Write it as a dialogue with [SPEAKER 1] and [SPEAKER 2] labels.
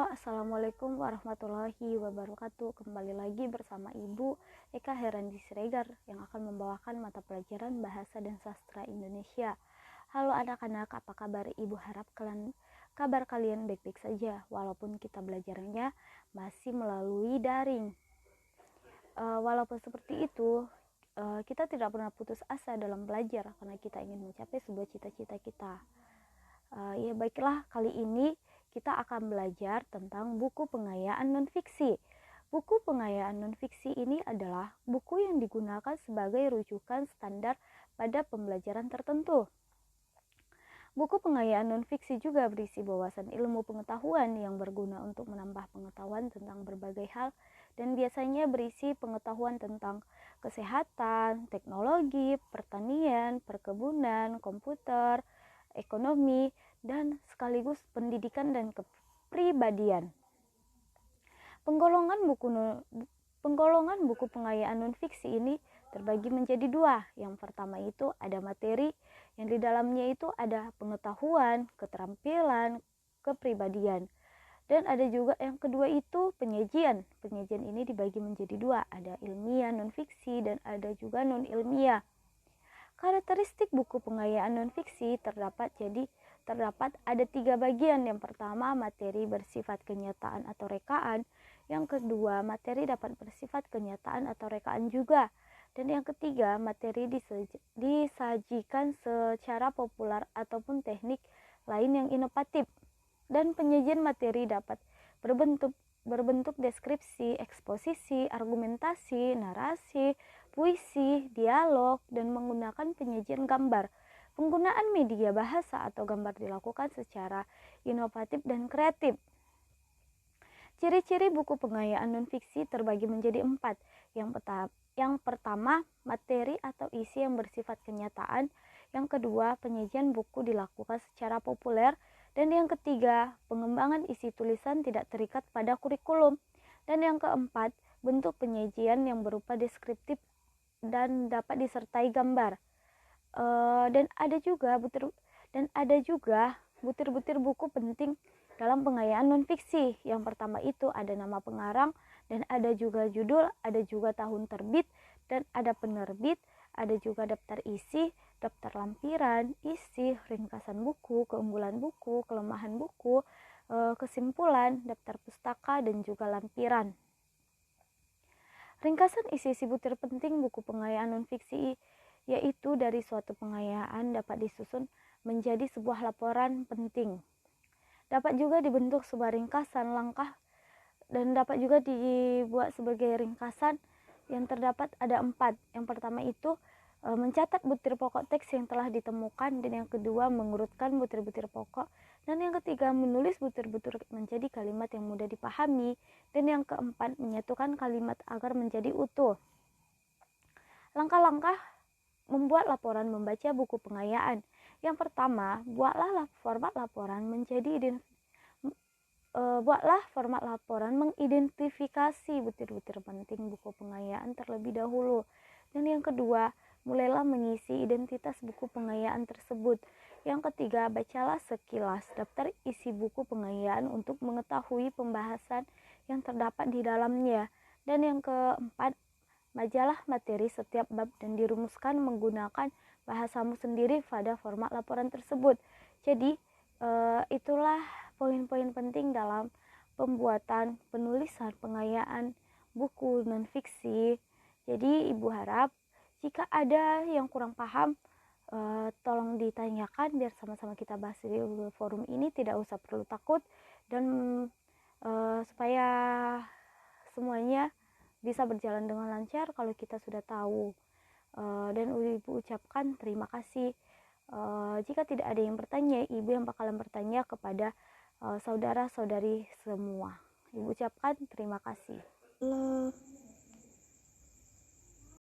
[SPEAKER 1] Halo, Assalamualaikum warahmatullahi wabarakatuh. Kembali lagi bersama Ibu Eka Herandi Siregar yang akan membawakan mata pelajaran Bahasa dan Sastra Indonesia. Halo anak-anak, apa kabar? Ibu harap kabar kalian baik-baik saja walaupun kita belajarnya masih melalui daring. Walaupun seperti itu, kita tidak pernah putus asa dalam belajar karena kita ingin mencapai sebuah cita-cita kita. Ya baiklah, kali ini kita akan belajar tentang buku pengayaan non-fiksi. Buku pengayaan non-fiksi ini adalah buku yang digunakan sebagai rujukan standar pada pembelajaran tertentu. Buku pengayaan non-fiksi juga berisi wawasan ilmu pengetahuan yang berguna untuk menambah pengetahuan tentang berbagai hal dan biasanya berisi pengetahuan tentang kesehatan, teknologi, pertanian, perkebunan, komputer, ekonomi, dan sekaligus pendidikan dan kepribadian. Penggolongan buku pengayaan non-fiksi ini terbagi menjadi dua. Yang pertama itu ada materi, yang di dalamnya itu ada pengetahuan, keterampilan, kepribadian. Dan ada juga yang kedua itu penyajian. Penyajian ini dibagi menjadi dua, ada ilmiah non-fiksi dan ada juga non-ilmiah. Karakteristik buku pengayaan non-fiksi terdapat ada 3 bagian. Yang pertama, materi bersifat kenyataan atau rekaan. Yang kedua, materi dapat bersifat kenyataan atau rekaan juga. Dan yang ketiga, materi disajikan secara populer ataupun teknik lain yang inovatif. Dan penyajian materi dapat berbentuk deskripsi, eksposisi, argumentasi, narasi, puisi, dialog, dan menggunakan penyajian gambar. Penggunaan media bahasa atau gambar dilakukan secara inovatif dan kreatif. Ciri-ciri buku pengayaan non-fiksi terbagi menjadi 4. Yang pertama, materi atau isi yang bersifat kenyataan. Yang kedua, penyajian buku dilakukan secara populer. Dan yang ketiga, pengembangan isi tulisan tidak terikat pada kurikulum. Dan yang keempat, bentuk penyajian yang berupa deskriptif dan dapat disertai gambar. Dan ada juga butir-butir buku penting dalam pengayaan non-fiksi. Yang pertama itu ada nama pengarang, dan ada juga judul, ada juga tahun terbit, dan ada penerbit, ada juga daftar isi, daftar lampiran, isi, ringkasan buku, keunggulan buku, kelemahan buku, kesimpulan, daftar pustaka, dan juga lampiran. Ringkasan isi-isi butir penting buku pengayaan non-fiksi yaitu dari suatu pengayaan dapat disusun menjadi sebuah laporan penting. Dapat juga dibentuk sebuah ringkasan langkah dan dapat juga dibuat sebagai ringkasan yang terdapat ada 4. Yang pertama itu mencatat butir pokok teks yang telah ditemukan, dan yang kedua mengurutkan butir-butir pokok, dan yang ketiga menulis butir-butir menjadi kalimat yang mudah dipahami, dan yang keempat menyatukan kalimat agar menjadi utuh. Langkah-langkah membuat laporan membaca buku pengayaan. Yang pertama, buatlah format laporan mengidentifikasi butir-butir penting buku pengayaan terlebih dahulu. Dan yang kedua, mulailah mengisi identitas buku pengayaan tersebut. Yang ketiga, bacalah sekilas daftar isi buku pengayaan untuk mengetahui pembahasan yang terdapat di dalamnya. Dan yang keempat, majalah materi setiap bab dan dirumuskan menggunakan bahasamu sendiri pada format laporan tersebut. Jadi, itulah poin-poin penting dalam pembuatan penulisan pengayaan buku non-fiksi. Jadi, Ibu harap jika ada yang kurang paham, tolong ditanyakan biar sama-sama kita bahas di forum ini. Tidak usah perlu takut, dan supaya semuanya bisa berjalan dengan lancar kalau kita sudah tahu. Dan Ibu ucapkan terima kasih. Jika tidak ada yang bertanya, Ibu yang bakalan bertanya kepada saudara-saudari semua. Ibu ucapkan terima kasih.
[SPEAKER 2] Halo.